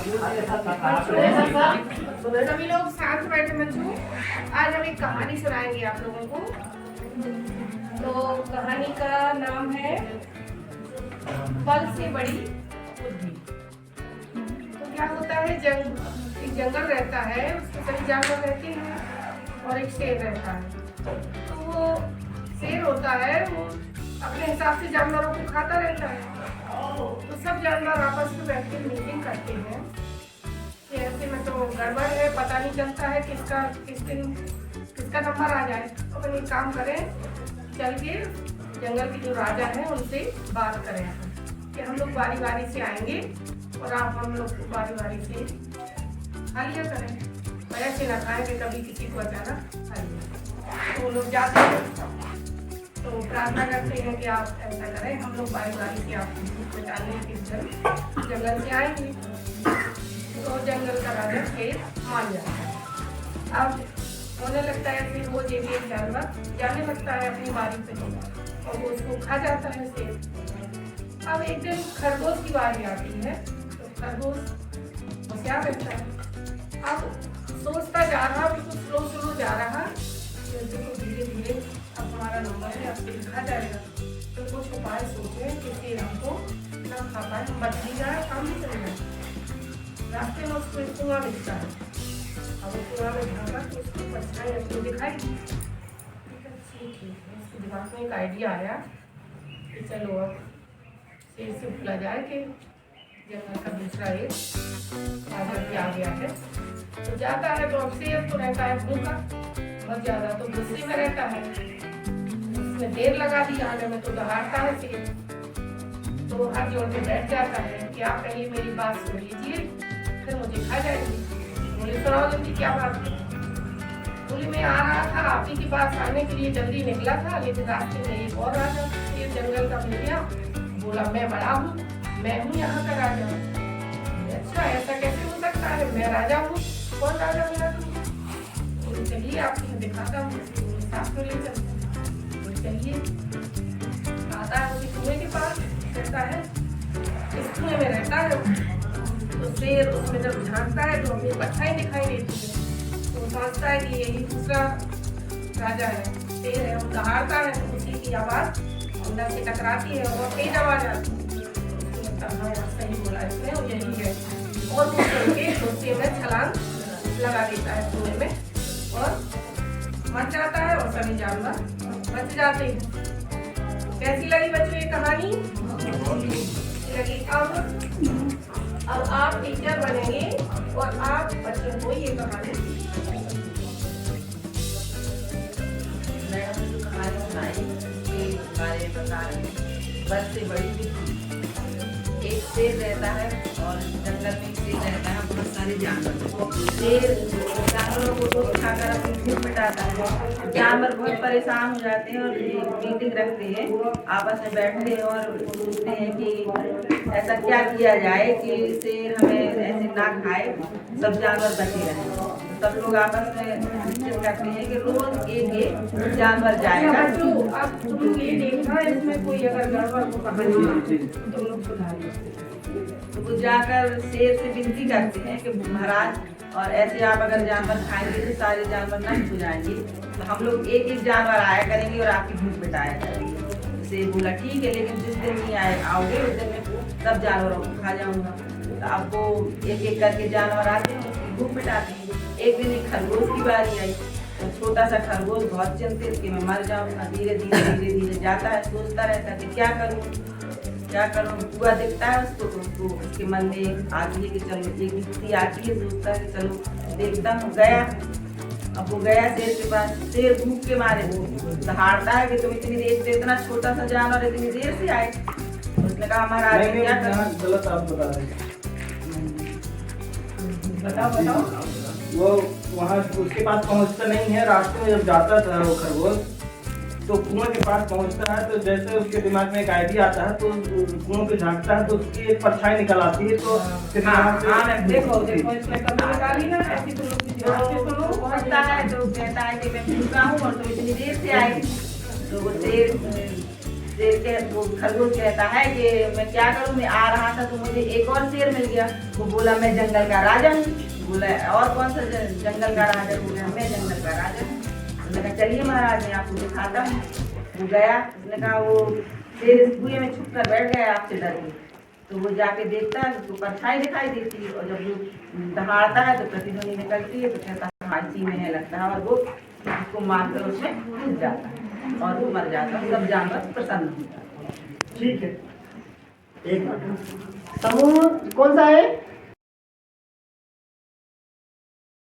सभी लोग साथ बैठे बच्चों, आज हम एक कहानी सुनाएंगे आप लोगों को। तो कहानी का नाम है बल से बड़ी बुद्धि। तो क्या होता है, एक जंगल रहता है, उसमें सभी जानवर रहते हैं और एक शेर रहता है। तो वो शेर होता है, वो अपने हिसाब से जानवरों को खाता रहता है। तो सब जानवर आपस में बैठ के मीटिंग करते हैं कि ऐसे में तो गड़बड़ है, पता नहीं चलता है किसका नंबर आ जाए। तो अपन एक काम करें, चल के जंगल के जो राजा हैं उनसे बात करें कि हम लोग बारी बारी से आएंगे और आप हम लोग बारी बारी से खा लिया करें, ऐसे ना खाएं कि कभी किसी को अचानक खा लिया। तो वो लोग जाते हैं तो प्रार्थना करते हैं कि आप ऐसा करें, हम लोग बारी बारी से आपको बचाने के जंगल से आएंगे। तो जंगल का राजा शेर मान जाता है। अब होने लगता है फिर वो एक जानवर जाने लगता है अपनी बारी पे और वो उसको खा जाता है शेर। अब एक दिन खरगोश की बारी आती है, तो खरगोश होशियार रहता है। अब सोचता जा रहा, बिल्कुल स्लो जा रहा, तो धीरे धीरे अब हमारा नंबर है, अब से लिखा जाएगा। तो कुछ उपाय सोचे कि शेर हमको ना खा पाए, बच भी जाए, काम भी चल जाए। रास्ते में उसको एक कुआं दिखता है। अब वो कुआं में झाँका तो उसको परछाई अपनी दिखाई दी। ठीक है, उसके दिमाग में एक आइडिया आया कि चलो अब शेर से भूला जाए कि जंगल का दूसरा एक राजा भी आ गया है। तो जाता है तो अब शेर तो रहता है भूखा, बहुत ज्यादा, तो गुस्से में रहता है। उसने देर लगा दी आने में, तो दहाड़ता है शेर। तो हाथ जोड़ के बैठ जाता है कि आप पहले मेरी बात सुन लीजिए, फिर मुझे खा जाएंगे। बोले सुनाओ जल्दी क्या बात है। बोले मैं आ रहा था आप ही के पास आने के लिए, जल्दी निकला था, लेकिन रास्ते में एक और राजा शेर जंगल का मिल गया। बोला मैं बड़ा हूँ, मैं हूँ यहाँ का राजा। अच्छा ऐसा कैसे हो सकता है, मैं राजा हूँ, कौन राजा मिला तुमको? चलिए आपको दिखाता हूँ, साथ में ले चलते हैं। तो चलिए, आता है उसी कुएं के पास, कहता है इस कुएं में रहता है। तो शेर उसमें जब झांकता है तो हमें परछाई दिखाई देती है। तो सोचता है कि यही दूसरा राजा है, शेर है। वो दहाड़ता है तो उसी की आवाज अंदर से टकराती है और तेज आवाज आती है। सही बोला इसने, और यही है। और वो करके गुस्से में छलांग लगा देता है कुएं में और मर जाता है और सभी जानवर बच जाते हैं। कैसी लगी बच्चों ये कहानी? लगी। अब आप टीचर बनेंगे और आप बच्चों को ये कहानी मैडम ने जो कहानी सुनाई के बारे में बता रहे हैं, बल से बड़ी बुद्धि। एक शेर रहता है और जंगल में एक शेर रहता है, बहुत सारे जानवर। शेर जानवरों को तो खाकर अपनी भूख मिटाता है। जानवर बहुत परेशान हो जाते हैं और मीटिंग रखते हैं, आपस में बैठते हैं और पूछते हैं कि ऐसा क्या किया जाए कि शेर हमें ऐसे ना खाए, सब जानवर बचे रहें। सब लोग आपस में निश्चित करते हैं कि रोज एक एक जानवर जाएगा। अब तुम लोग ये देखना, इसमें कोई अगर गड़बड़ हो कहानी तुम लोग सुधारिए। तो वो जाकर शेर से विनती करते हैं कि महाराज, और ऐसे आप अगर जानवर खाएंगे तो सारे जानवर नष्ट हो जाएंगे, तो हम लोग एक एक जानवर आया करेंगे और आपकी भूख मिटाया करेंगे। शेर बोला ठीक है, लेकिन जिस दिन नहीं आओगे उस दिन मैं सब जानवरों को खा जाऊंगा। तो आपको एक एक करके जानवर आते हैं, उसकी भूख मिटाते हैं। एक दिन एक खरगोश की बारी आई, तो छोटा सा खरगोश बहुत चिंतित कि मैं मर जाऊंगा। धीरे धीरे जाता है, सोचता रहता है कि क्या करूं। कुआं दिखता है उसको, तो उसको उसके मन में आती है कि चलो एक युक्ति आती है, सोचता है कि चलो देखता हूँ। गया, अब वो गया शेर के पास। शेर भूख के मारे दहाड़ता है कि तुम इतनी देर से, इतना छोटा सा जानवर इतनी देर से आए। उसने कहा हमारा आदमी क्या करें? गलत आप बता रहे बताओ। वो वहाँ उसके पास पहुँचता नहीं है। रास्ते में जब जाता था वो खरगोश, तो कुएं के पास पहुँचता है, तो जैसे उसके दिमाग में एक आइडिया आता है, तो कुएं पे झांकता है तो उसकी एक परछाई निकल आती है। तो देखो इसमें कभी निकाली ना, ऐसी तुम लोग पहुँचता है तो कहता है कि मैं भूखा हूँ और तुम इतनी देर से आए। तो वो शेर वो खरगोश कहता है कि मैं क्या करूं, मैं आ रहा था तो मुझे एक और शेर मिल गया। वो बोला मैं जंगल का राजा हूँ। बोला और कौन सा जंगल का राजा? बोला मैं जंगल का राजा हूँ। उसने कहा चलिए महाराज मैं आपको दिखाता हूँ। वो गया, उसने कहा वो शेर इस कुएं में छुप कर बैठ गया आपसे डर के। तो वो जाके देखता है तो परछाई दिखाई देती है, और जब वो दहाड़ता है तो प्रतिध्वनि निकलती है, तो कहता है हाँ इसी में है लगता है, और वो उसको मारकर उसमें कूद जाता है और वो मर जाता है। सब जानवर प्रसन्न हो जाते हैं। ठीक है, एक मिनट। समूह कौन सा है?